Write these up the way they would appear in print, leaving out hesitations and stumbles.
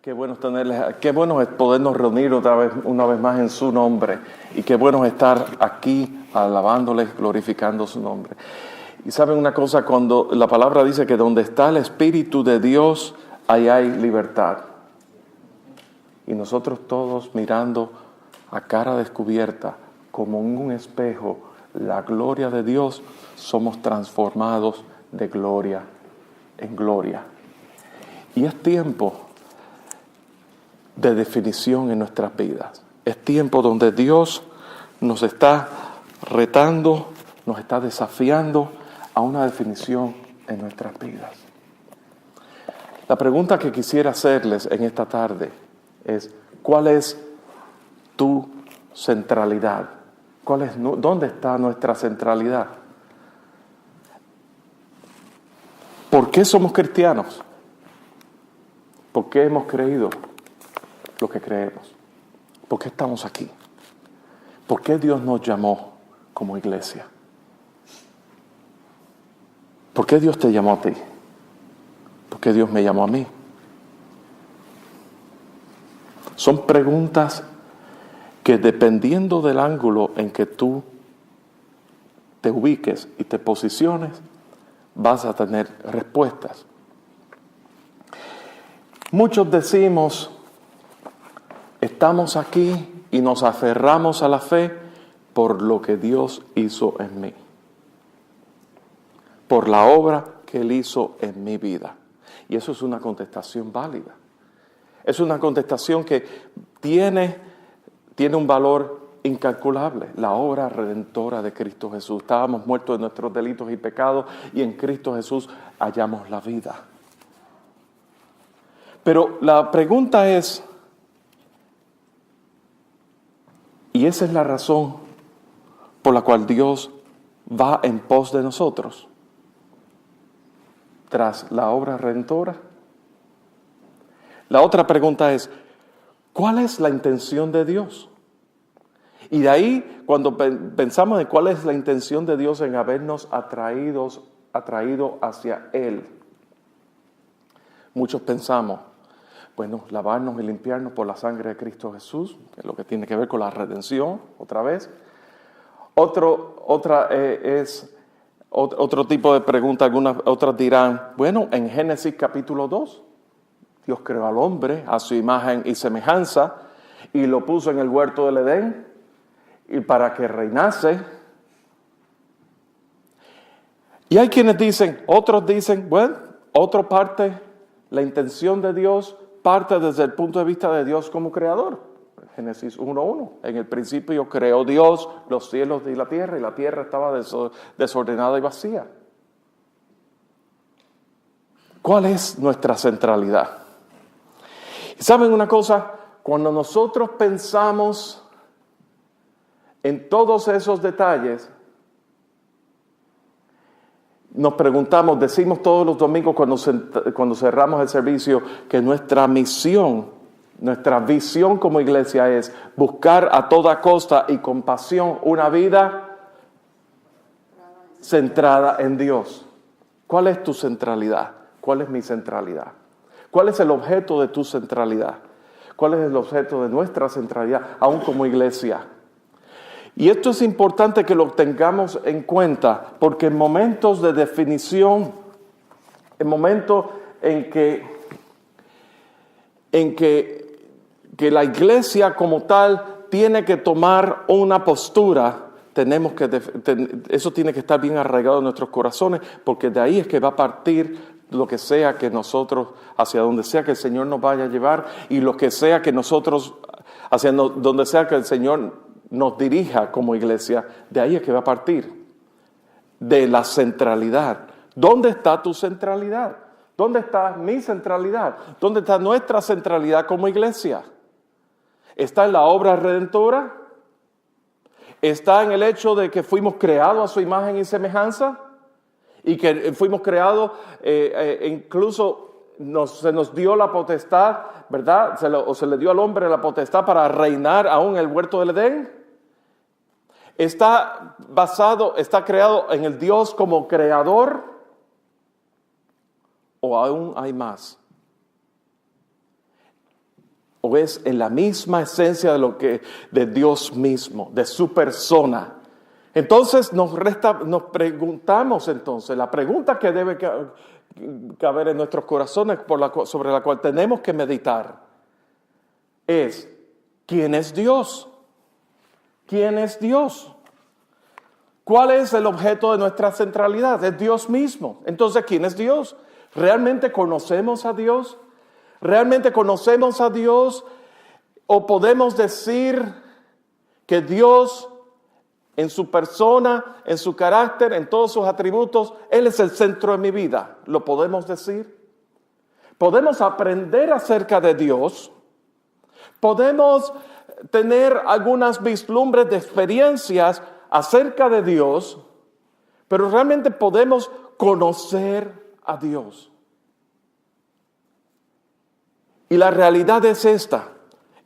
Qué bueno tenerles, qué bueno es podernos reunir una vez más en su nombre. Y qué bueno estar aquí alabándoles, glorificando su nombre. Y saben una cosa, cuando la palabra dice que donde está el Espíritu de Dios, ahí hay libertad. Y nosotros todos mirando a cara descubierta, como en un espejo, la gloria de Dios, somos transformados de gloria en gloria. Y es tiempo de definición en nuestras vidas. Es tiempo donde Dios nos está retando, nos está desafiando a una definición en nuestras vidas. La pregunta que quisiera hacerles en esta tarde es: ¿cuál es tu centralidad? ¿Dónde está nuestra centralidad? ¿Por qué somos cristianos? ¿Por qué hemos creído lo que creemos? ¿Por qué estamos aquí? ¿Por qué Dios nos llamó como iglesia? ¿Por qué Dios te llamó a ti? ¿Por qué Dios me llamó a mí? Son preguntas que, dependiendo del ángulo en que tú te ubiques y te posiciones, vas a tener respuestas. Muchos decimos: estamos aquí y nos aferramos a la fe por lo que Dios hizo en mí, por la obra que Él hizo en mi vida. Y eso es una contestación válida. Es una contestación que tiene un valor incalculable. La obra redentora de Cristo Jesús. Estábamos muertos de nuestros delitos y pecados, y en Cristo Jesús hallamos la vida. Pero la pregunta es, y esa es la razón por la cual Dios va en pos de nosotros, tras la obra redentora. La otra pregunta es: ¿cuál es la intención de Dios? Y de ahí, cuando pensamos en cuál es la intención de Dios en habernos atraído hacia Él, muchos pensamos, bueno, lavarnos y limpiarnos por la sangre de Cristo Jesús, que es lo que tiene que ver con la redención, otra vez. Otro tipo de pregunta, otras dirán, bueno, en Génesis capítulo 2, Dios creó al hombre a su imagen y semejanza y lo puso en el huerto del Edén y para que reinase. Y hay quienes dicen, otros dicen, bueno, otra parte, la intención de Dios parte desde el punto de vista de Dios como creador. Génesis 1:1. En el principio creó Dios los cielos y la tierra estaba desordenada y vacía. ¿Cuál es nuestra centralidad? ¿Y saben una cosa? Cuando nosotros pensamos en todos esos detalles, nos preguntamos, decimos todos los domingos cuando cerramos el servicio, que nuestra misión, nuestra visión como iglesia es buscar a toda costa y con pasión una vida centrada en Dios. ¿Cuál es tu centralidad? ¿Cuál es mi centralidad? ¿Cuál es el objeto de tu centralidad? ¿Cuál es el objeto de nuestra centralidad, aún como iglesia? Y esto es importante que lo tengamos en cuenta, porque en momentos de definición, en momentos en que la iglesia como tal tiene que tomar una postura, eso tiene que estar bien arraigado en nuestros corazones, porque de ahí es que va a partir lo que sea que nosotros, hacia donde sea que el Señor nos vaya a llevar, y lo que sea que nosotros, donde sea que el Señor nos dirija como iglesia, de ahí es que va a partir, de la centralidad. ¿Dónde está tu centralidad? ¿Dónde está mi centralidad? ¿Dónde está nuestra centralidad como iglesia? ¿Está en la obra redentora? ¿Está en el hecho de que fuimos creados a su imagen y semejanza? Y que fuimos creados, incluso se nos dio la potestad, ¿verdad? Se le dio al hombre la potestad para reinar aún en el huerto del Edén. Está creado en el Dios como creador, o aún hay más. o es en la misma esencia de Dios mismo, de su persona. Entonces nos preguntamos entonces, la pregunta que debe caber en nuestros corazones sobre la cual tenemos que meditar es, ¿quién es Dios? ¿Quién es Dios? ¿Cuál es el objeto de nuestra centralidad? Es Dios mismo. Entonces, ¿quién es Dios? ¿Realmente conocemos a Dios? ¿Realmente conocemos a Dios? ¿O podemos decir que Dios, en su persona, en su carácter, en todos sus atributos, Él es el centro de mi vida? ¿Lo podemos decir? ¿Podemos aprender acerca de Dios? ¿Podemos tener algunas vislumbres de experiencias acerca de Dios? Pero realmente podemos conocer a Dios. Y la realidad es esta: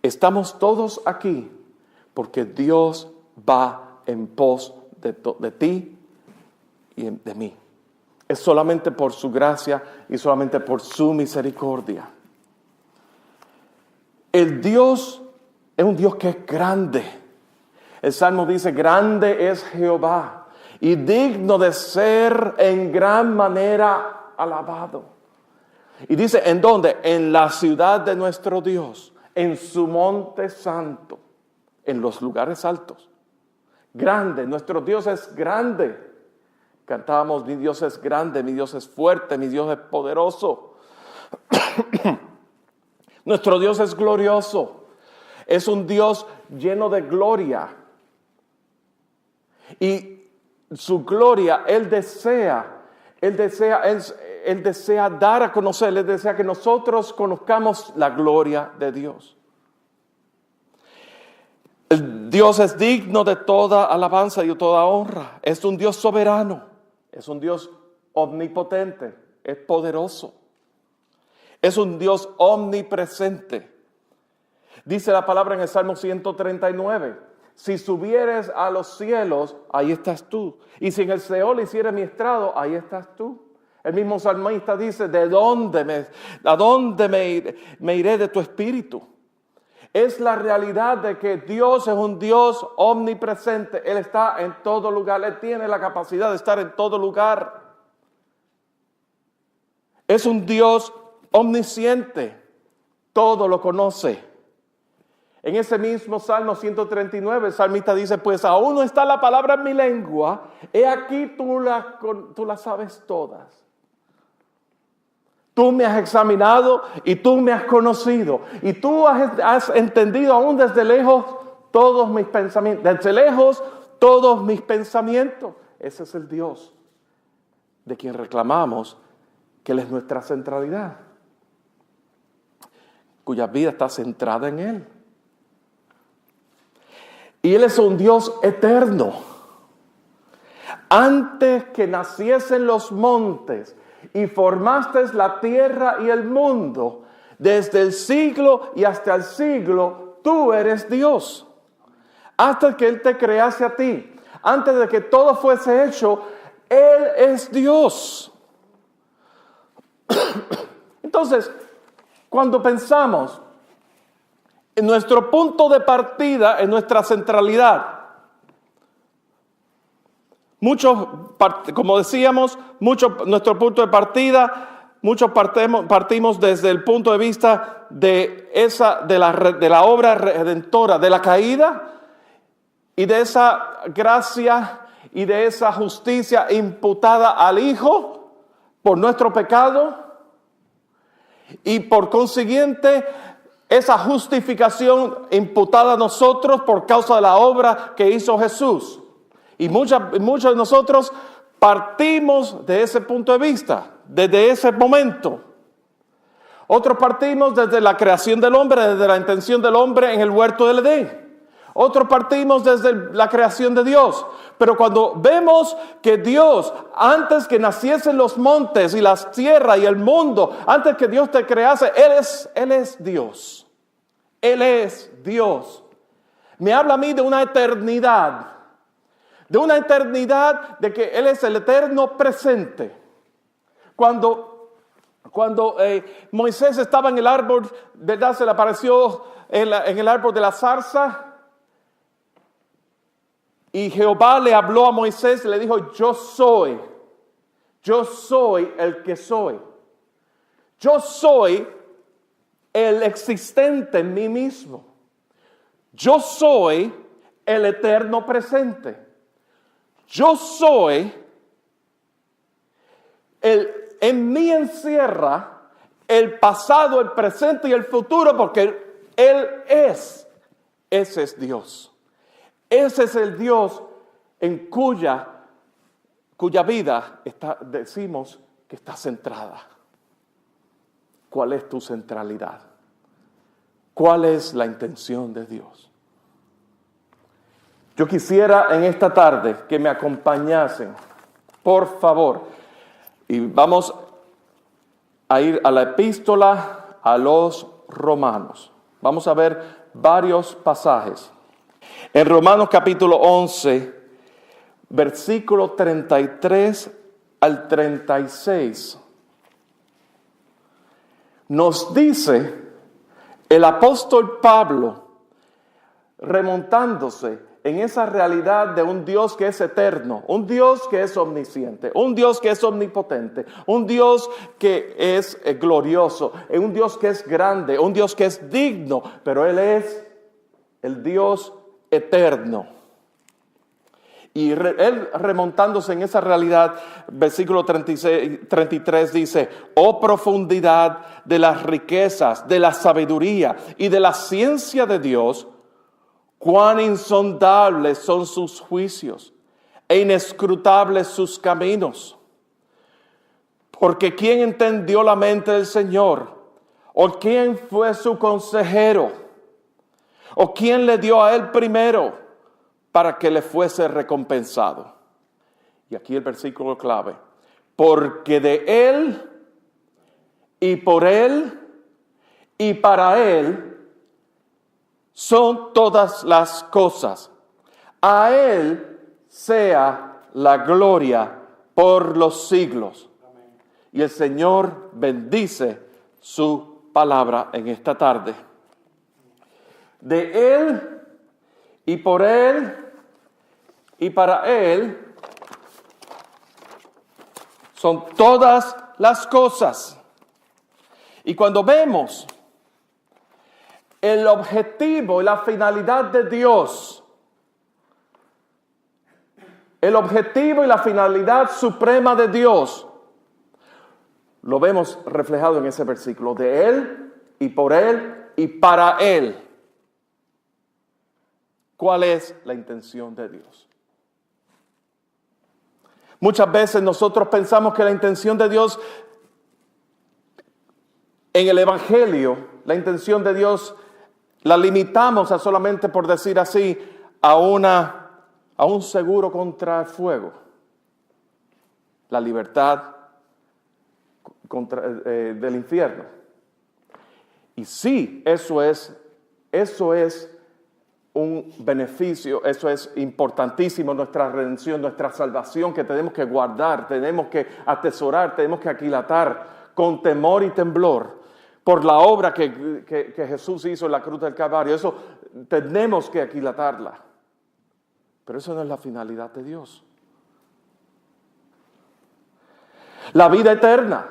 estamos todos aquí porque Dios va en pos de ti y de mí. Es solamente por su gracia y solamente por su misericordia. El Dios es un Dios que es grande. El Salmo dice, grande es Jehová y digno de ser en gran manera alabado. Y dice, ¿en dónde? En la ciudad de nuestro Dios, en su monte santo, en los lugares altos. Grande, nuestro Dios es grande. Cantábamos, mi Dios es grande, mi Dios es fuerte, mi Dios es poderoso. Nuestro Dios es glorioso. Es un Dios lleno de gloria. Y su gloria, Él desea dar a conocer, Él desea que nosotros conozcamos la gloria de Dios. El Dios es digno de toda alabanza y de toda honra. Es un Dios soberano, es un Dios omnipotente, es poderoso. Es un Dios omnipresente. Dice la palabra en el Salmo 139, si subieres a los cielos, ahí estás tú. Y si en el Seol hicieres mi estrado, ahí estás tú. El mismo salmista dice, ¿a dónde me iré de tu espíritu? Es la realidad de que Dios es un Dios omnipresente. Él está en todo lugar. Él tiene la capacidad de estar en todo lugar. Es un Dios omnisciente. Todo lo conoce. En ese mismo Salmo 139, el salmista dice, pues aún no está la palabra en mi lengua, he aquí tú la sabes todas. Tú me has examinado y tú me has conocido. Y tú has entendido aún desde lejos todos mis pensamientos. Desde lejos todos mis pensamientos. Ese es el Dios de quien reclamamos que Él es nuestra centralidad. Cuya vida está centrada en Él. Y Él es un Dios eterno. Antes que naciesen los montes y formaste la tierra y el mundo, desde el siglo y hasta el siglo, tú eres Dios. Hasta que Él te crease a ti, antes de que todo fuese hecho, Él es Dios. Entonces, cuando pensamos en nuestro punto de partida, en nuestra centralidad, como decíamos, nuestro punto de partida, muchos partimos desde el punto de vista de la obra redentora, de la caída y de esa gracia y de esa justicia imputada al Hijo por nuestro pecado y por consiguiente esa justificación imputada a nosotros por causa de la obra que hizo Jesús. Y muchos de nosotros partimos de ese punto de vista, desde ese momento. Otros partimos desde la creación del hombre, desde la intención del hombre en el huerto del Edén. Otros partimos desde la creación de Dios. Pero cuando vemos que Dios, antes que naciesen los montes y las tierras y el mundo, antes que Dios te crease, Él es Dios. Él es Dios. Me habla a mí de una eternidad. De una eternidad de que Él es el eterno presente. Cuando Cuando Moisés estaba en el árbol, ¿verdad? Se le apareció en el árbol de la zarza. Y Jehová le habló a Moisés y le dijo, yo soy el que soy. Yo soy el existente en mí mismo. Yo soy el eterno presente. Yo soy en mí encierra el pasado, el presente y el futuro, porque Él es. Ese es Dios. Ese es el Dios en cuya vida decimos que está centrada. ¿Cuál es tu centralidad? ¿Cuál es la intención de Dios? Yo quisiera en esta tarde que me acompañasen, por favor, y vamos a ir a la epístola a los Romanos. Vamos a ver varios pasajes. En Romanos capítulo 11, versículo 33 al 36, nos dice el apóstol Pablo, remontándose en esa realidad de un Dios que es eterno, un Dios que es omnisciente, un Dios que es omnipotente, un Dios que es glorioso, un Dios que es grande, un Dios que es digno, pero Él es el Dios eterno. Y él remontándose en esa realidad, versículo 33 dice, oh profundidad de las riquezas, de la sabiduría y de la ciencia de Dios, cuán insondables son sus juicios e inescrutables sus caminos. Porque ¿quién entendió la mente del Señor? ¿O quién fue su consejero? ¿O quién le dio a él primero para que le fuese recompensado? Y aquí el versículo clave. Porque de Él, y por Él, y para Él, son todas las cosas. A Él sea la gloria por los siglos. Amén. Y el Señor bendice su palabra en esta tarde. De Él, y por Él, y para Él, son todas las cosas. Y cuando vemos el objetivo y la finalidad de Dios, el objetivo y la finalidad suprema de Dios, lo vemos reflejado en ese versículo. De Él, y por Él, y para Él. ¿Cuál es la intención de Dios? Muchas veces nosotros pensamos que la intención de Dios en el Evangelio, la intención de Dios la limitamos a solamente, por decir así, a un seguro contra el fuego. La libertad del infierno. Y sí, eso es un beneficio, eso es importantísimo, nuestra redención, nuestra salvación, que tenemos que guardar, tenemos que atesorar, tenemos que aquilatar con temor y temblor por la obra que Jesús hizo en la cruz del Calvario. Eso tenemos que aquilatarla. Pero eso no es la finalidad de Dios. La vida eterna,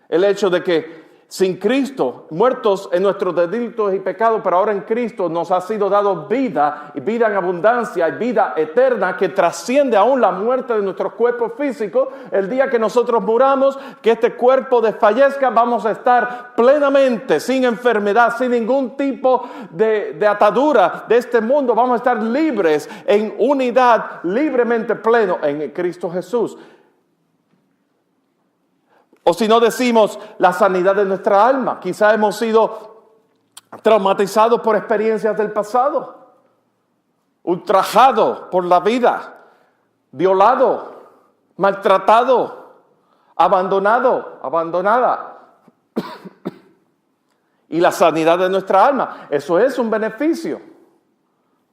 el hecho de que sin Cristo, muertos en nuestros delitos y pecados, pero ahora en Cristo nos ha sido dado vida, y vida en abundancia, y vida eterna que trasciende aún la muerte de nuestros cuerpos físicos. El día que nosotros muramos, que este cuerpo desfallezca, vamos a estar plenamente, sin enfermedad, sin ningún tipo de atadura de este mundo. Vamos a estar libres, en unidad, libremente pleno en Cristo Jesús. O si no decimos la sanidad de nuestra alma. Quizá hemos sido traumatizados por experiencias del pasado, ultrajados por la vida, violado, maltratado, abandonada. Y la sanidad de nuestra alma, eso es un beneficio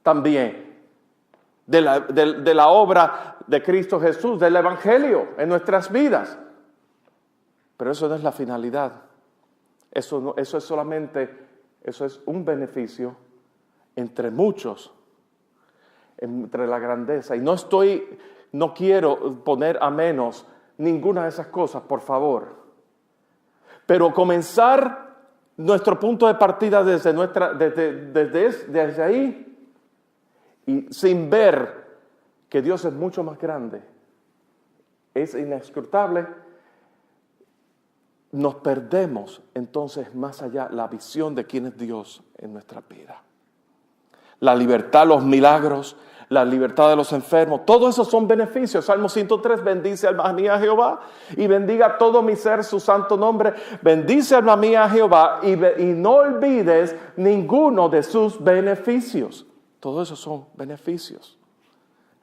también de la obra de Cristo Jesús, del Evangelio en nuestras vidas. Pero eso no es la finalidad. Eso es un beneficio entre muchos, entre la grandeza. Y no quiero poner a menos ninguna de esas cosas, por favor. Pero comenzar nuestro punto de partida desde ahí y sin ver que Dios es mucho más grande, es inescrutable, nos perdemos entonces más allá la visión de quién es Dios en nuestra vida. La libertad, los milagros, la libertad de los enfermos, todo eso son beneficios. Salmo 103, bendice alma mía a Jehová y bendiga todo mi ser su santo nombre. Bendice alma mía a Jehová y no olvides ninguno de sus beneficios. Todo eso son beneficios.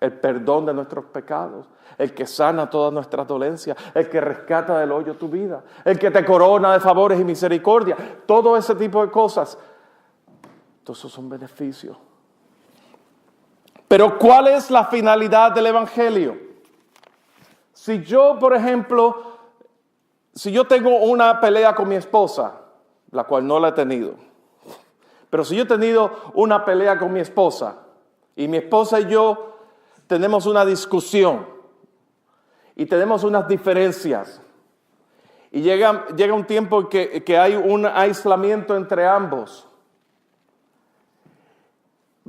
El perdón de nuestros pecados, el que sana todas nuestras dolencias, el que rescata del hoyo tu vida, el que te corona de favores y misericordia, todo ese tipo de cosas. Todos esos son beneficios. Pero ¿cuál es la finalidad del Evangelio? Si yo, por ejemplo, tengo una pelea con mi esposa, la cual no la he tenido, pero si yo he tenido una pelea con mi esposa y mi esposa y yo tenemos una discusión y tenemos unas diferencias y llega un tiempo que hay un aislamiento entre ambos.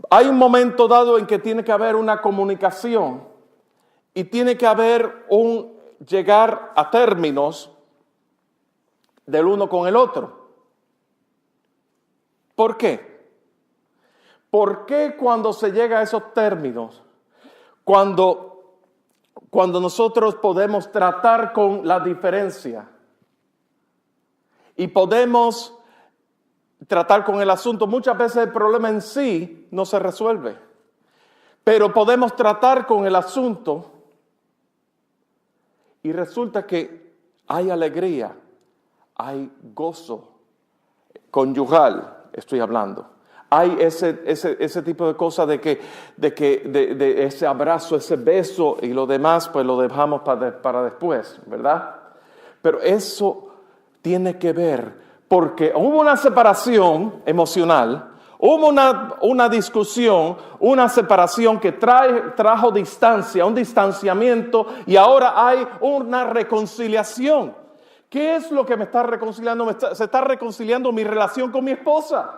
Hay un momento dado en que tiene que haber una comunicación y tiene que haber un llegar a términos del uno con el otro. ¿Por qué? ¿Por qué cuando se llega a esos términos, cuando nosotros podemos tratar con la diferencia y podemos tratar con el asunto, muchas veces el problema en sí no se resuelve, pero podemos tratar con el asunto y resulta que hay alegría, hay gozo conyugal, estoy hablando. Hay ese tipo de cosas de ese abrazo, ese beso y lo demás, pues lo dejamos para después, ¿verdad? Pero eso tiene que ver, porque hubo una separación emocional, hubo una discusión, una separación que trajo distancia, un distanciamiento, y ahora hay una reconciliación. ¿Qué es lo que me está reconciliando? Se está reconciliando mi relación con mi esposa.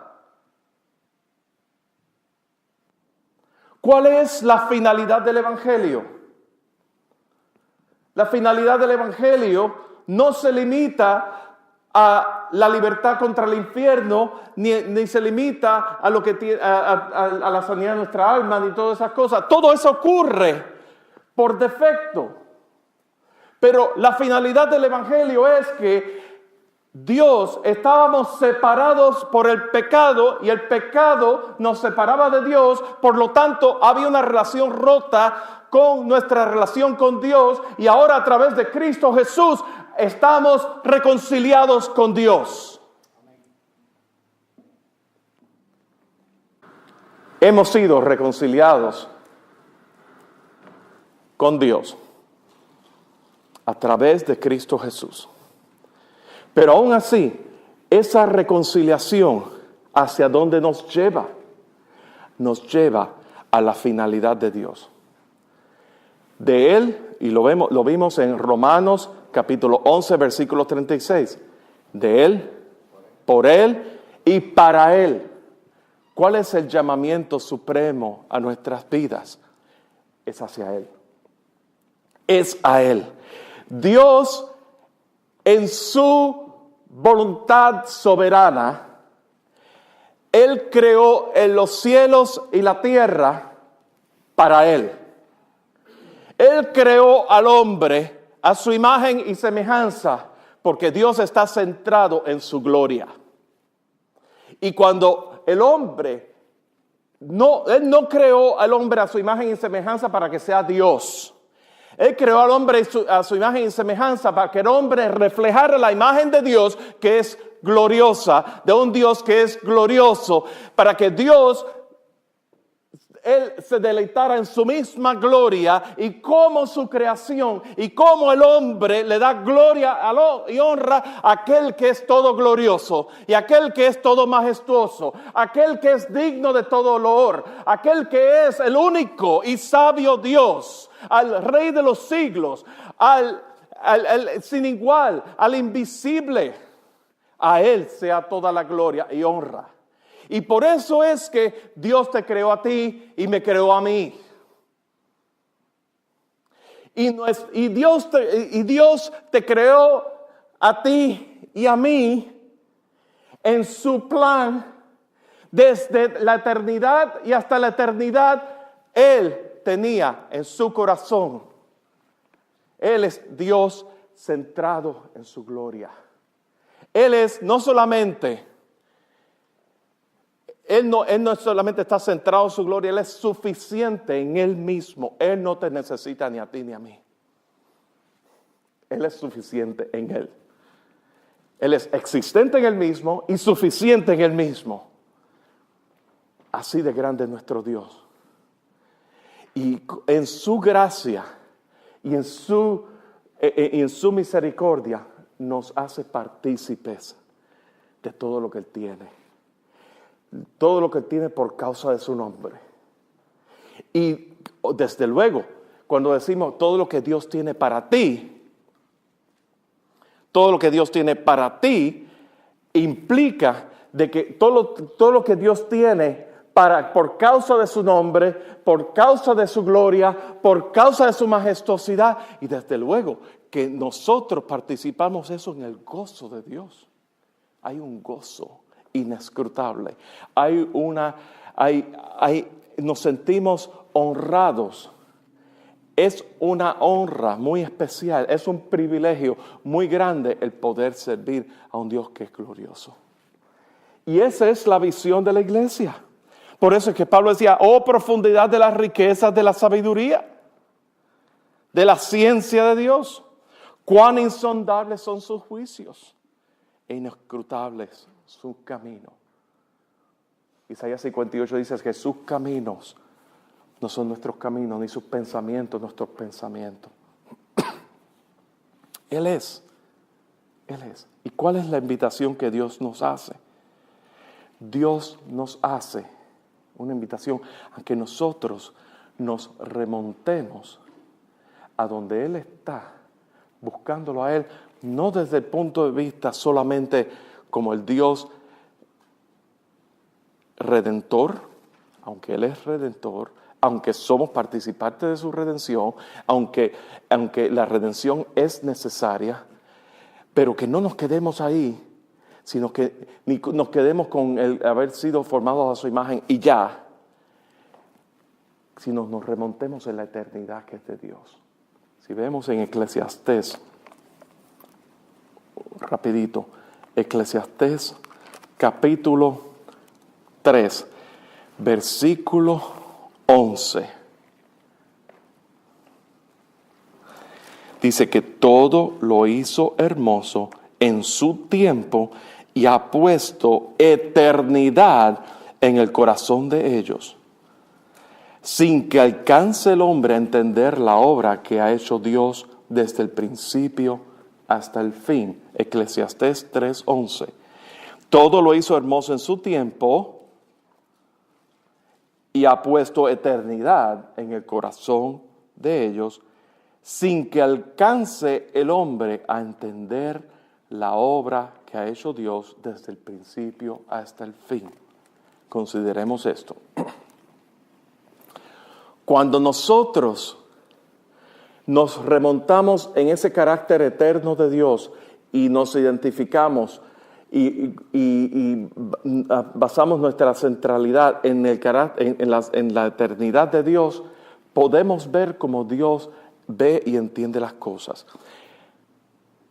¿Cuál es la finalidad del Evangelio? La finalidad del Evangelio no se limita a la libertad contra el infierno, ni se limita a la sanidad de nuestra alma, ni todas esas cosas. Todo eso ocurre por defecto. Pero la finalidad del Evangelio es que estábamos separados por el pecado y el pecado nos separaba de Dios, por lo tanto había una relación rota con nuestra relación con Dios y ahora a través de Cristo Jesús estamos reconciliados con Dios. Hemos sido reconciliados con Dios a través de Cristo Jesús. Pero aún así, esa reconciliación, ¿hacia dónde nos lleva? Nos lleva a la finalidad de Dios. De Él, y lo vimos en Romanos capítulo 11, versículo 36. De Él, por Él y para Él. ¿Cuál es el llamamiento supremo a nuestras vidas? Es hacia Él. Es a Él. Dios, en su voluntad soberana, Él creó en los cielos y la tierra para Él. Él creó al hombre a su imagen y semejanza, porque Dios está centrado en su gloria. Y cuando el hombre, Él no creó al hombre a su imagen y semejanza para que sea Dios. Él creó al hombre a su imagen y semejanza para que el hombre reflejara la imagen de Dios que es gloriosa, de un Dios que es glorioso, para que Dios Él se deleitara en su misma gloria y como su creación y como el hombre le da gloria y honra a aquel que es todo glorioso y aquel que es todo majestuoso, aquel que es digno de todo loor, aquel que es el único y sabio Dios, al Rey de los siglos, al sin igual, al invisible. A Él sea toda la gloria y honra. Y por eso es que Dios te creó a ti y me creó a mí. Y Dios te creó a ti y a mí en su plan desde la eternidad y hasta la eternidad. Él tenía en su corazón. Él es Dios centrado en su gloria. Él es no solamente... Él no solamente está centrado en su gloria, Él es suficiente en Él mismo. Él no te necesita ni a ti ni a mí. Él es suficiente en Él. Él es existente en Él mismo y suficiente en Él mismo. Así de grande es nuestro Dios. Y en su gracia y en su misericordia nos hace partícipes de todo lo que Él tiene. Todo lo que tiene por causa de su nombre. Y desde luego, cuando decimos todo lo que Dios tiene para ti, todo lo que Dios tiene para ti implica de que todo lo que Dios tiene por causa de su nombre, por causa de su gloria, por causa de su majestuosidad, y desde luego que nosotros participamos eso en el gozo de Dios. Hay un gozo inescrutable. Nos sentimos honrados. Es una honra muy especial, es un privilegio muy grande el poder servir a un Dios que es glorioso. Y esa es la visión de la iglesia. Por eso es que Pablo decía, oh profundidad de las riquezas de la sabiduría, de la ciencia de Dios, cuán insondables son sus juicios e inescrutables sus caminos. Isaías 58 dice que sus caminos no son nuestros caminos, ni sus pensamientos nuestros pensamientos. Él es. ¿Y cuál es la invitación que Dios nos hace? Dios nos hace una invitación a que nosotros nos remontemos a donde Él está, buscándolo a Él, no desde el punto de vista solamente como el Dios redentor, aunque Él es redentor, aunque somos participantes de su redención, aunque la redención es necesaria, pero que no nos quedemos ahí, sino que ni nos quedemos con el haber sido formados a su imagen y ya, sino nos remontemos en la eternidad que es de Dios. Si vemos en Eclesiastés, rapidito, Eclesiastés capítulo 3, versículo 11. Dice que todo lo hizo hermoso en su tiempo y ha puesto eternidad en el corazón de ellos, sin que alcance el hombre a entender la obra que ha hecho Dios desde el principio hasta el fin. Eclesiastés 3:11. Todo lo hizo hermoso en su tiempo y ha puesto eternidad en el corazón de ellos, sin que alcance el hombre a entender la obra que ha hecho Dios desde el principio hasta el fin. Consideremos esto. Cuando nosotros nos remontamos en ese carácter eterno de Dios y nos identificamos y basamos nuestra centralidad en la eternidad de Dios, podemos ver cómo Dios ve y entiende las cosas.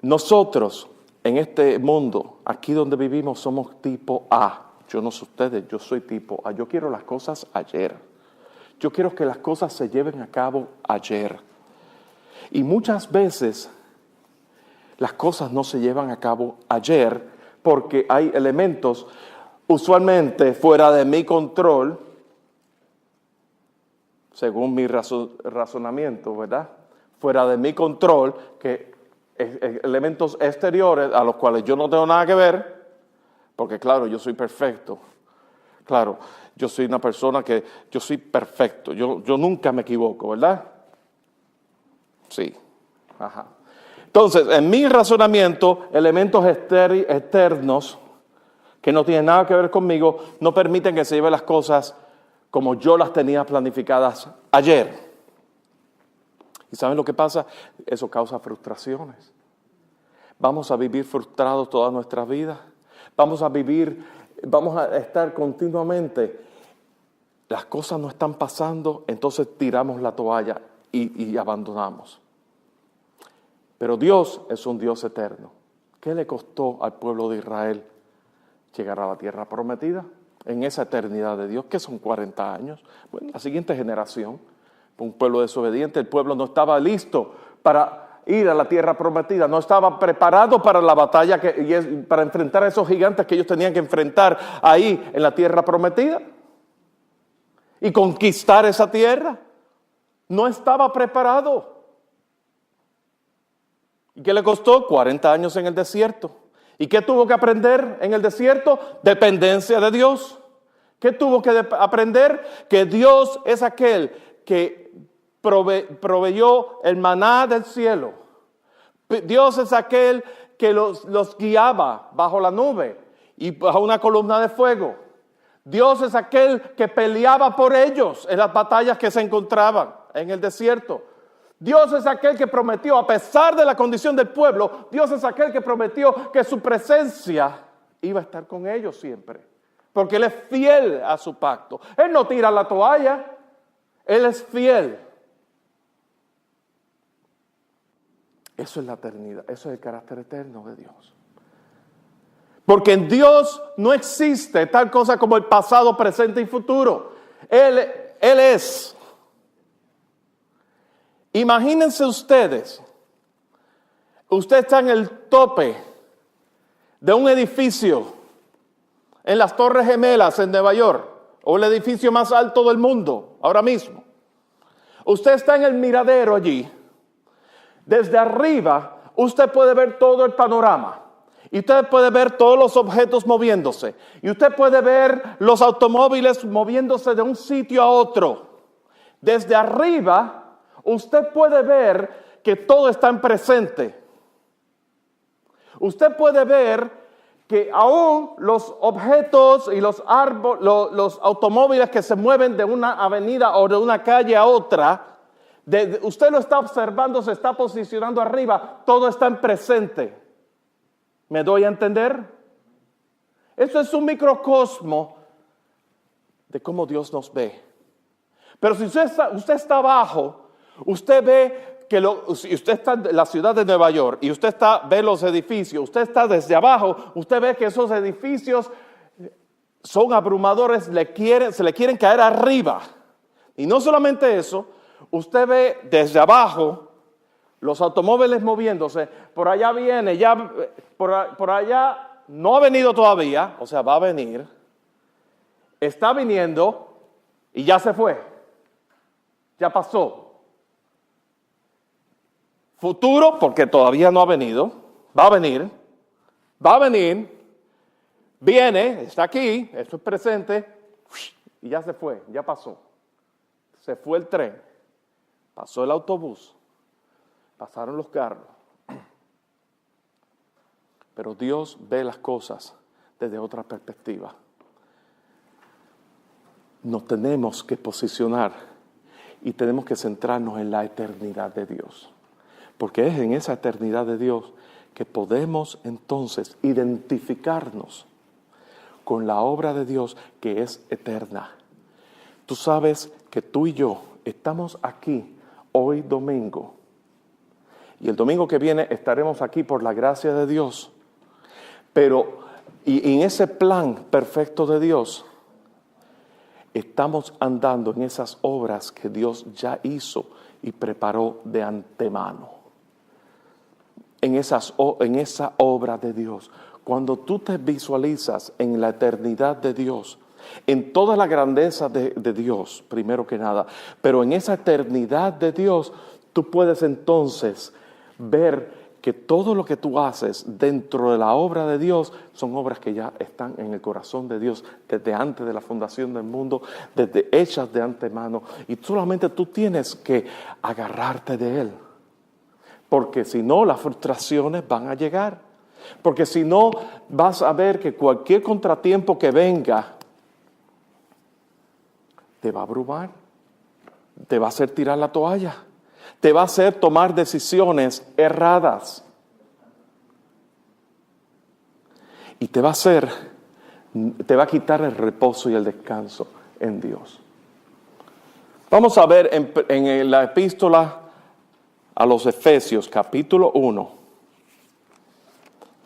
Nosotros, en este mundo, aquí donde vivimos, somos tipo A. Yo no sé ustedes, yo soy tipo A. Yo quiero las cosas ayer. Yo quiero que las cosas se lleven a cabo ayer. Y muchas veces las cosas no se llevan a cabo ayer porque hay elementos usualmente fuera de mi control según mi razonamiento, ¿verdad? Fuera de mi control, que elementos exteriores a los cuales yo no tengo nada que ver, porque claro, yo soy perfecto. Claro, yo soy una persona que yo soy perfecto, yo nunca me equivoco, ¿verdad? Sí, ajá. Entonces, en mi razonamiento, elementos externos que no tienen nada que ver conmigo, no permiten que se lleven las cosas como yo las tenía planificadas ayer. ¿Y saben lo que pasa? Eso causa frustraciones. Vamos a vivir frustrados toda nuestra vida. Vamos a estar continuamente, las cosas no están pasando, entonces tiramos la toalla y abandonamos. Pero Dios es un Dios eterno. ¿Qué le costó al pueblo de Israel llegar a la tierra prometida? En esa eternidad de Dios, que son 40 años. Bueno, la siguiente generación, un pueblo desobediente, el pueblo no estaba listo para ir a la tierra prometida, no estaba preparado para la batalla, para enfrentar a esos gigantes que ellos tenían que enfrentar ahí en la tierra prometida y conquistar esa tierra. No estaba preparado. ¿Y qué le costó? 40 años en el desierto. ¿Y qué tuvo que aprender en el desierto? Dependencia de Dios. ¿Qué tuvo que aprender? Que Dios es aquel que proveyó el maná del cielo. Dios es aquel que los guiaba bajo la nube y bajo una columna de fuego. Dios es aquel que peleaba por ellos en las batallas que se encontraban en el desierto. Dios es aquel que prometió, a pesar de la condición del pueblo, Dios es aquel que prometió que su presencia iba a estar con ellos siempre. Porque Él es fiel a su pacto. Él no tira la toalla, Él es fiel. Eso es la eternidad, eso es el carácter eterno de Dios. Porque en Dios no existe tal cosa como el pasado, presente y futuro. Él es. Imagínense ustedes, usted está en el tope de un edificio en las Torres Gemelas en Nueva York, o el edificio más alto del mundo, ahora mismo. Usted está en el miradero allí. Desde arriba, usted puede ver todo el panorama. Y usted puede ver todos los objetos moviéndose. Y usted puede ver los automóviles moviéndose de un sitio a otro. Desde arriba, usted puede ver que todo está en presente. Usted puede ver que aún los objetos y los automóviles que se mueven de una avenida o de una calle a otra, usted lo está observando, se está posicionando arriba, todo está en presente. ¿Me doy a entender? Esto es un microcosmo de cómo Dios nos ve. Pero si usted está abajo, usted ve que si usted está en la ciudad de Nueva York y usted ve los edificios, usted está desde abajo, usted ve que esos edificios son abrumadores, se le quieren caer arriba. Y no solamente eso, usted ve desde abajo los automóviles moviéndose, por allá viene, por allá no ha venido todavía, o sea, va a venir, está viniendo y ya se fue, ya pasó. Futuro, porque todavía no ha venido, va a venir, viene, está aquí, esto es presente, y ya se fue, ya pasó. Se fue el tren, pasó el autobús, pasaron los carros. Pero Dios ve las cosas desde otra perspectiva. Nos tenemos que posicionar y tenemos que centrarnos en la eternidad de Dios. Porque es en esa eternidad de Dios que podemos entonces identificarnos con la obra de Dios que es eterna. Tú sabes que tú y yo estamos aquí hoy domingo. Y el domingo que viene estaremos aquí por la gracia de Dios. Pero y en ese plan perfecto de Dios, estamos andando en esas obras que Dios ya hizo y preparó de antemano. En esa obra de Dios. Cuando tú te visualizas en la eternidad de Dios, en toda la grandeza de Dios, primero que nada. Pero en esa eternidad de Dios, tú puedes entonces ver que todo lo que tú haces dentro de la obra de Dios son obras que ya están en el corazón de Dios desde antes de la fundación del mundo, desde hechas de antemano. Y solamente tú tienes que agarrarte de Él. Porque si no, las frustraciones van a llegar. Porque si no, vas a ver que cualquier contratiempo que venga te va a abrumar, te va a hacer tirar la toalla, te va a hacer tomar decisiones erradas. Y te va a quitar el reposo y el descanso en Dios. Vamos a ver en la epístola a los Efesios, capítulo 1.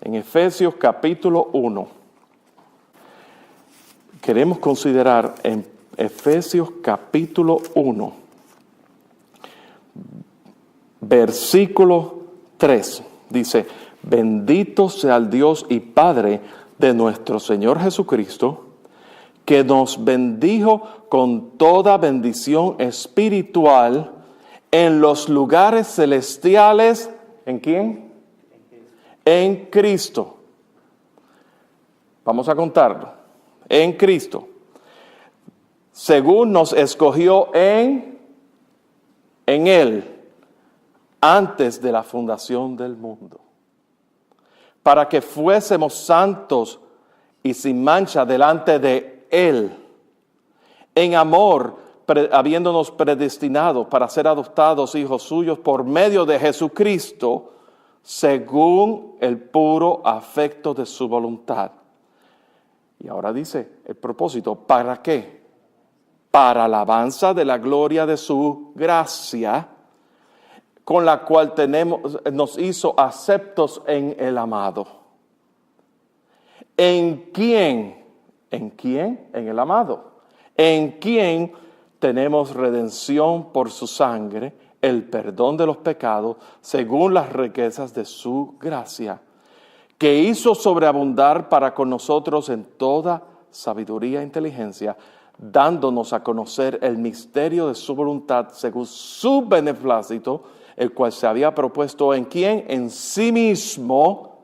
En Efesios, capítulo 1. Queremos considerar en Efesios, capítulo 1, versículo 3. Dice: bendito sea el Dios y Padre de nuestro Señor Jesucristo, que nos bendijo con toda bendición espiritual en los lugares celestiales. ¿En quién? En Cristo. Vamos a contarlo. En Cristo. Según nos escogió en Él, antes de la fundación del mundo, para que fuésemos santos y sin mancha delante de Él, en amor, habiéndonos predestinado para ser adoptados hijos suyos por medio de Jesucristo, según el puro afecto de su voluntad. Y ahora dice el propósito, ¿para qué? Para alabanza de la gloria de su gracia, con la cual nos hizo aceptos en el amado. ¿En quién? ¿En quién? En el amado. ¿En quién tenemos redención por su sangre, el perdón de los pecados, según las riquezas de su gracia, que hizo sobreabundar para con nosotros en toda sabiduría e inteligencia, dándonos a conocer el misterio de su voluntad según su beneplácito, el cual se había propuesto en quién, en sí mismo.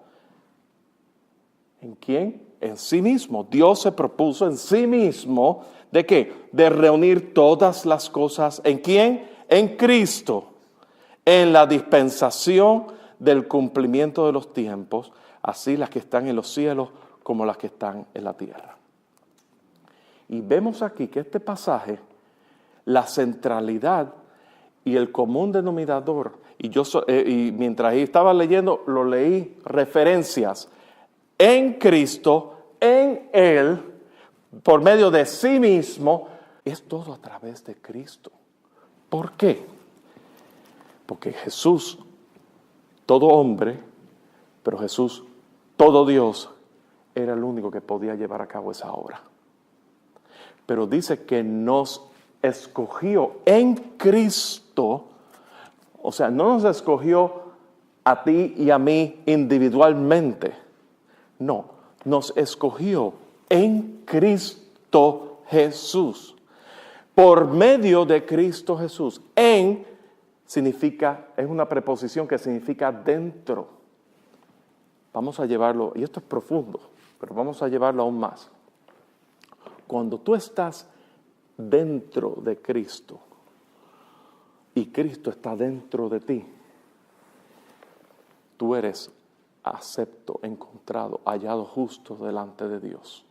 ¿En quién? En sí mismo. Dios se propuso en sí mismo, ¿de qué? De reunir todas las cosas, ¿en quién? En Cristo, en la dispensación del cumplimiento de los tiempos, así las que están en los cielos como las que están en la tierra. Y vemos aquí que este pasaje, la centralidad y el común denominador, y mientras estaba leyendo, lo leí, referencias en Cristo, en Él, por medio de sí mismo, es todo a través de Cristo. ¿Por qué? Porque Jesús, todo hombre, pero Jesús, todo Dios, era el único que podía llevar a cabo esa obra. Pero dice que nos escogió en Cristo, o sea, no nos escogió a ti y a mí individualmente, no, nos escogió en Cristo Jesús, por medio de Cristo Jesús. En significa, es una preposición que significa dentro. Vamos a llevarlo, y esto es profundo, pero vamos a llevarlo aún más. Cuando tú estás dentro de Cristo y Cristo está dentro de ti, tú eres acepto, encontrado, hallado justo delante de Dios.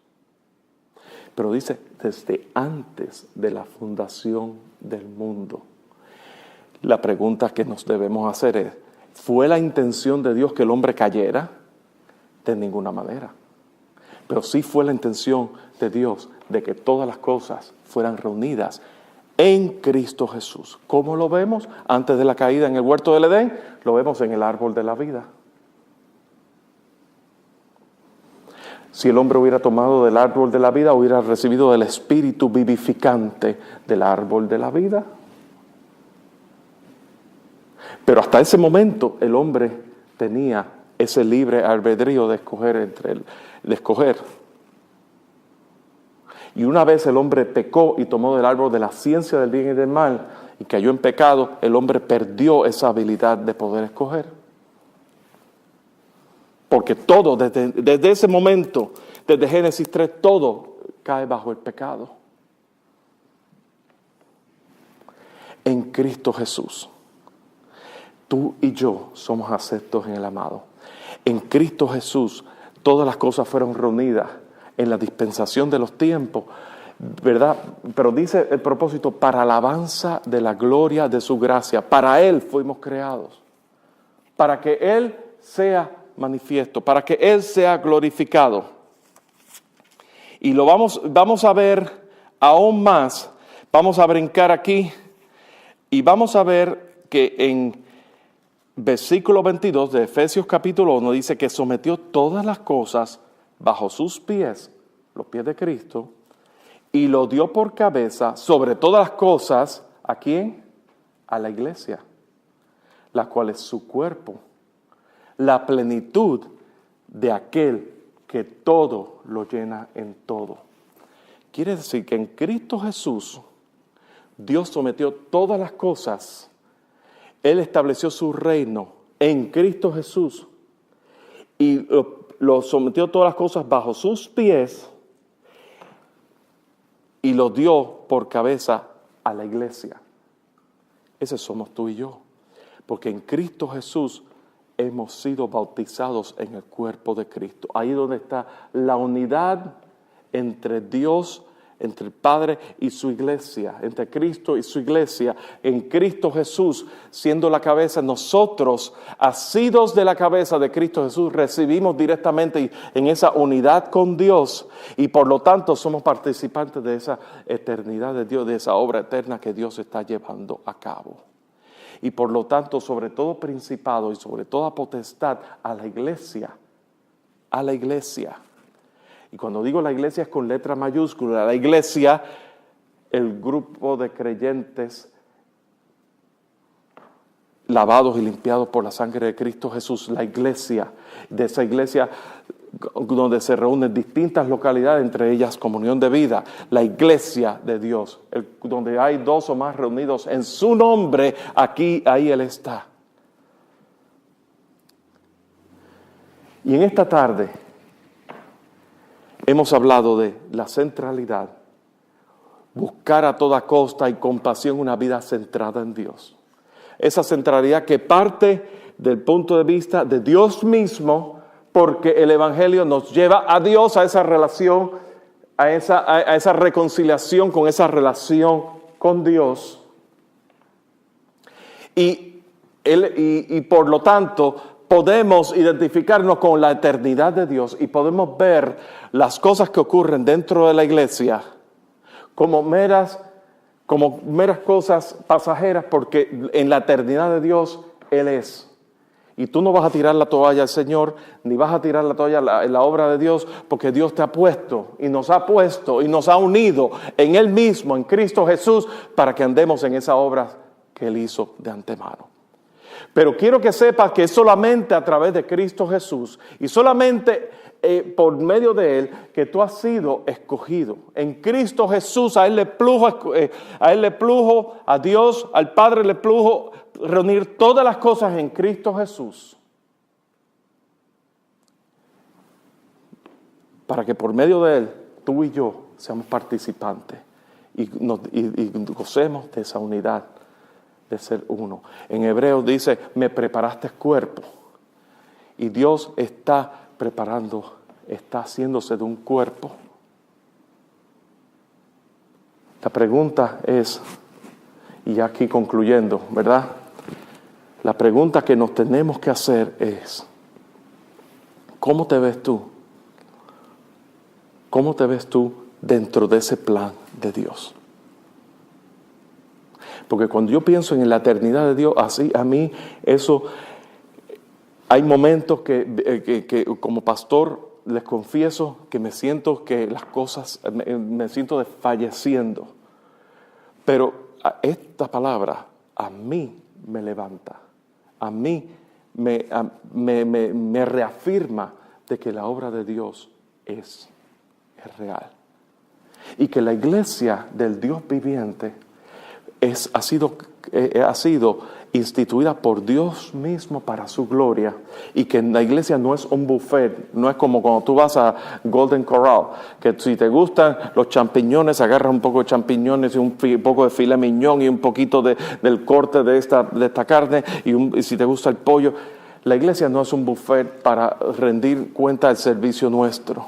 Pero dice, desde antes de la fundación del mundo. La pregunta que nos debemos hacer es, ¿fue la intención de Dios que el hombre cayera? De ninguna manera. Pero sí fue la intención de Dios de que todas las cosas fueran reunidas en Cristo Jesús. ¿Cómo lo vemos? Antes de la caída en el huerto del Edén, lo vemos en el árbol de la vida. Si el hombre hubiera tomado del árbol de la vida, hubiera recibido el espíritu vivificante del árbol de la vida. Pero hasta ese momento el hombre tenía ese libre albedrío de escoger Y una vez el hombre pecó y tomó del árbol de la ciencia del bien y del mal y cayó en pecado, el hombre perdió esa habilidad de poder escoger. Porque todo, desde ese momento, desde Génesis 3, todo cae bajo el pecado. En Cristo Jesús, tú y yo somos aceptos en el amado. En Cristo Jesús, todas las cosas fueron reunidas en la dispensación de los tiempos, ¿verdad? Pero dice el propósito, para alabanza de la gloria de su gracia. Para Él fuimos creados. Para que Él sea manifiesto, para que Él sea glorificado. Y lo vamos a ver aún más. Vamos a brincar aquí y vamos a ver que en versículo 22 de Efesios capítulo 1 dice que sometió todas las cosas bajo sus pies, los pies de Cristo, y lo dio por cabeza sobre todas las cosas, ¿a quién? A la iglesia, la cual es su cuerpo, la plenitud de aquel que todo lo llena en todo. Quiere decir que en Cristo Jesús, Dios sometió todas las cosas. Él estableció su reino en Cristo Jesús y lo sometió todas las cosas bajo sus pies y lo dio por cabeza a la iglesia. Ese somos tú y yo, porque en Cristo Jesús hemos sido bautizados en el cuerpo de Cristo. Ahí donde está la unidad entre Dios, entre el Padre y su iglesia, entre Cristo y su iglesia, en Cristo Jesús, siendo la cabeza, nosotros, asidos de la cabeza de Cristo Jesús, recibimos directamente en esa unidad con Dios y por lo tanto somos participantes de esa eternidad de Dios, de esa obra eterna que Dios está llevando a cabo. Y por lo tanto, sobre todo principado y sobre toda potestad, a la iglesia. A la iglesia. Y cuando digo la iglesia es con letra mayúscula. La iglesia, el grupo de creyentes lavados y limpiados por la sangre de Cristo Jesús. La iglesia, de esa iglesia donde se reúnen distintas localidades, entre ellas comunión de vida, la iglesia de Dios, donde hay dos o más reunidos en su nombre, ahí Él está. Y en esta tarde hemos hablado de la centralidad, buscar a toda costa y con pasión una vida centrada en Dios. Esa centralidad que parte del punto de vista de Dios mismo, porque el Evangelio nos lleva a Dios, a esa relación, a esa reconciliación con esa relación con Dios. Y por lo tanto podemos identificarnos con la eternidad de Dios y podemos ver las cosas que ocurren dentro de la iglesia como meras cosas pasajeras, porque en la eternidad de Dios Él es. Y tú no vas a tirar la toalla al Señor, ni vas a tirar la toalla en la obra de Dios, porque Dios te ha puesto y nos ha unido en Él mismo, en Cristo Jesús, para que andemos en esa obra que Él hizo de antemano. Pero quiero que sepas que es solamente a través de Cristo Jesús y solamente por medio de Él que tú has sido escogido. En Cristo Jesús a Él le plujo, a Dios, al Padre le plujo reunir todas las cosas en Cristo Jesús, para que por medio de Él, tú y yo seamos participantes y gocemos de esa unidad de ser uno. En Hebreos dice, me preparaste cuerpo. Y Dios está haciéndose de un cuerpo. La pregunta es, y ya aquí concluyendo, ¿verdad? La pregunta que nos tenemos que hacer es, ¿cómo te ves tú? ¿Cómo te ves tú dentro de ese plan de Dios? Porque cuando yo pienso en la eternidad de Dios, así a mí eso, hay momentos que como pastor les confieso que me siento que las cosas, me siento desfalleciendo. Pero esta palabra a mí me levanta, a mí me reafirma de que la obra de Dios es real. y que la iglesia del Dios viviente ha sido instituida por Dios mismo para su gloria, y que la iglesia no es un buffet, no es como cuando tú vas a Golden Corral, que si te gustan los champiñones, agarras un poco de champiñones y un poco de filet mignon y un poquito del corte de esta carne, y si te gusta el pollo. La iglesia no es un buffet para rendir cuenta del servicio nuestro.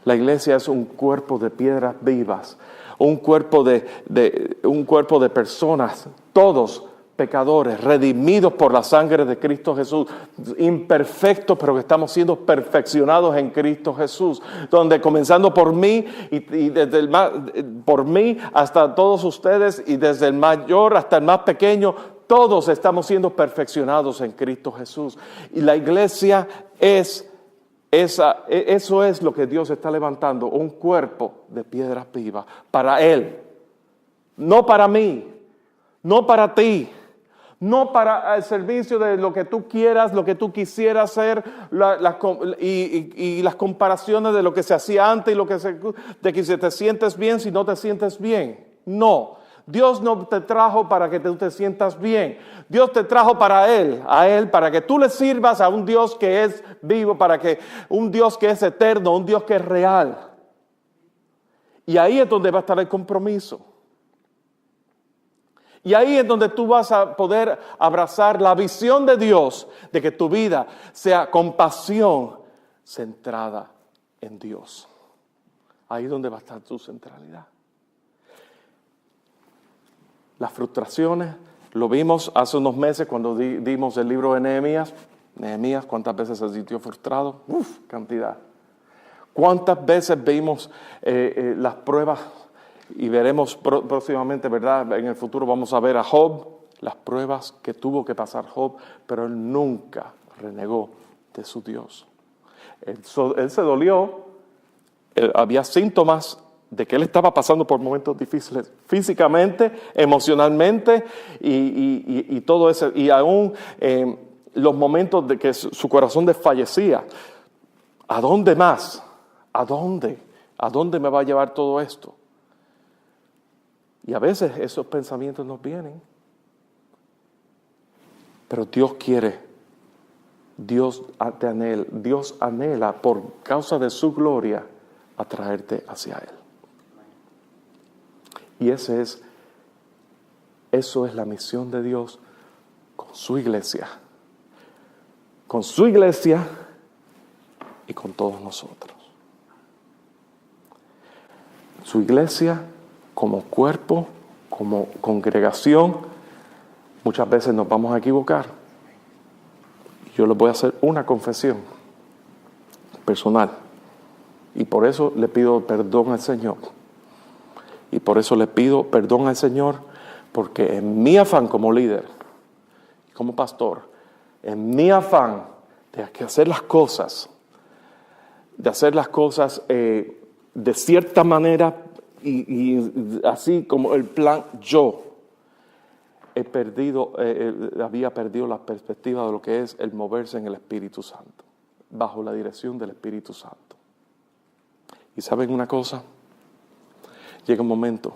La iglesia es un cuerpo de piedras vivas, un cuerpo de personas, todos pecadores, redimidos por la sangre de Cristo Jesús, imperfectos, pero que estamos siendo perfeccionados en Cristo Jesús, donde comenzando por mí y desde por mí hasta todos ustedes, y desde el mayor hasta el más pequeño, todos estamos siendo perfeccionados en Cristo Jesús. Y la iglesia eso es lo que Dios está levantando, un cuerpo de piedras vivas para Él, no para mí, no para ti, no para el servicio de lo que tú quieras, lo que tú quisieras hacer, y las comparaciones de lo que se hacía antes y de que si te sientes bien, si no te sientes bien. No, Dios no te trajo para que tú te sientas bien. Dios te trajo para Él, para que tú le sirvas a un Dios que es vivo, un Dios que es eterno, un Dios que es real. Y ahí es donde va a estar el compromiso. Y ahí es donde tú vas a poder abrazar la visión de Dios, de que tu vida sea con pasión centrada en Dios. Ahí es donde va a estar tu centralidad. Las frustraciones, lo vimos hace unos meses cuando dimos el libro de Nehemías. Nehemías, ¿cuántas veces se sintió frustrado? Cantidad. ¿Cuántas veces vimos las pruebas? Y veremos próximamente, ¿verdad? En el futuro vamos a ver a Job, las pruebas que tuvo que pasar Job, pero él nunca renegó de su Dios. Él se dolió, había síntomas de que él estaba pasando por momentos difíciles físicamente, emocionalmente y todo eso, y aún los momentos de que su corazón desfallecía. ¿A dónde más? ¿A dónde? ¿A dónde me va a llevar todo esto? Y a veces esos pensamientos nos vienen. Pero Dios quiere, Dios anhela por causa de su gloria atraerte hacia Él. Y eso es la misión de Dios con su iglesia. Con su iglesia y con todos nosotros. Su iglesia como cuerpo, como congregación, muchas veces nos vamos a equivocar. Yo les voy a hacer una confesión personal. Y por eso le pido perdón al Señor. Y por eso le pido perdón al Señor, porque en mi afán como líder, como pastor, en mi afán de hacer las cosas, de cierta manera, y así como el plan yo, había perdido la perspectiva de lo que es el moverse en el Espíritu Santo, bajo la dirección del Espíritu Santo. ¿Y saben una cosa? Llega un momento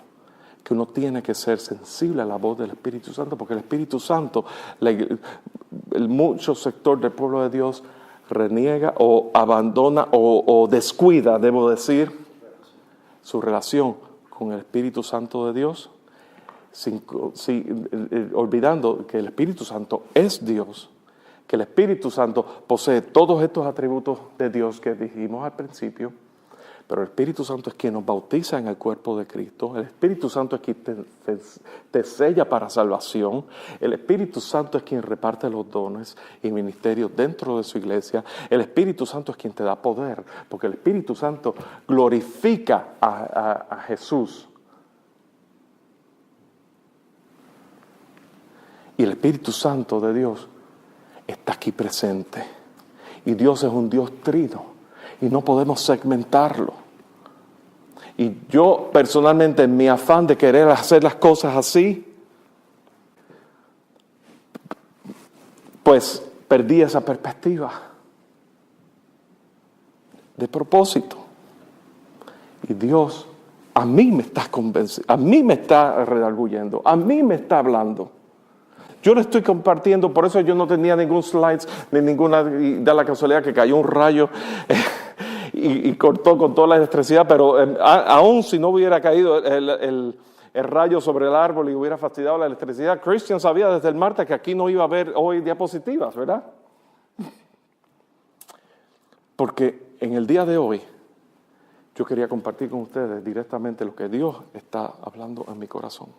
que uno tiene que ser sensible a la voz del Espíritu Santo, porque el Espíritu Santo, el mucho sector del pueblo de Dios reniega o abandona o descuida, debo decir, su relación con el Espíritu Santo de Dios, olvidando que el Espíritu Santo es Dios, que el Espíritu Santo posee todos estos atributos de Dios que dijimos al principio, pero el Espíritu Santo es quien nos bautiza en el cuerpo de Cristo. El Espíritu Santo es quien te sella para salvación. El Espíritu Santo es quien reparte los dones y ministerios dentro de su iglesia. El Espíritu Santo es quien te da poder, porque el Espíritu Santo glorifica a Jesús. Y el Espíritu Santo de Dios está aquí presente. Y Dios es un Dios trino. Y no podemos segmentarlo. Y yo personalmente, en mi afán de querer hacer las cosas así, pues perdí esa perspectiva de propósito. Y Dios a mí me está convenciendo, a mí me está redarguyendo, a mí me está hablando. Yo le estoy compartiendo, por eso yo no tenía ningún slides, ni ninguna, y da la casualidad que cayó un rayo y cortó con toda la electricidad, pero aún si no hubiera caído el rayo sobre el árbol y hubiera fastidiado la electricidad, Christian sabía desde el martes que aquí no iba a haber hoy diapositivas, ¿verdad? Porque en el día de hoy yo quería compartir con ustedes directamente lo que Dios está hablando en mi corazón.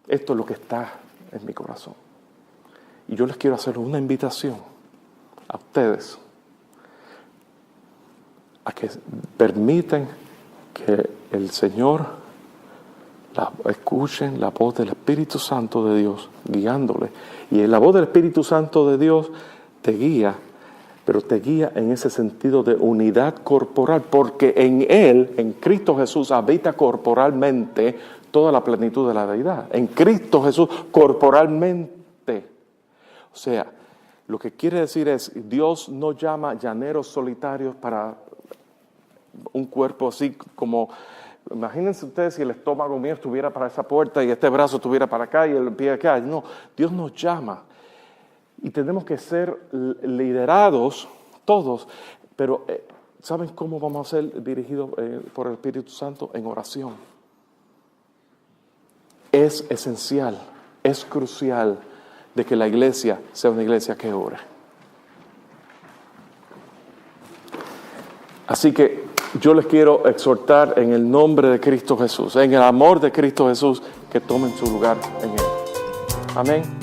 Esto es lo que está en mi corazón. Y yo les quiero hacer una invitación a ustedes a que permiten que el Señor escuchen la voz del Espíritu Santo de Dios guiándole. Y la voz del Espíritu Santo de Dios te guía, pero te guía en ese sentido de unidad corporal, porque en Él, en Cristo Jesús, habita corporalmente toda la plenitud de la deidad. En Cristo Jesús, corporalmente. O sea, lo que quiere decir es, Dios no llama llaneros solitarios para un cuerpo así como... Imagínense ustedes si el estómago mío estuviera para esa puerta y este brazo estuviera para acá y el pie acá. No, Dios nos llama. Y tenemos que ser liderados todos, pero ¿saben cómo vamos a ser dirigidos por el Espíritu Santo? En oración. Es esencial, es crucial de que la iglesia sea una iglesia que ore. Así que yo les quiero exhortar en el nombre de Cristo Jesús, en el amor de Cristo Jesús, que tomen su lugar en Él. Amén.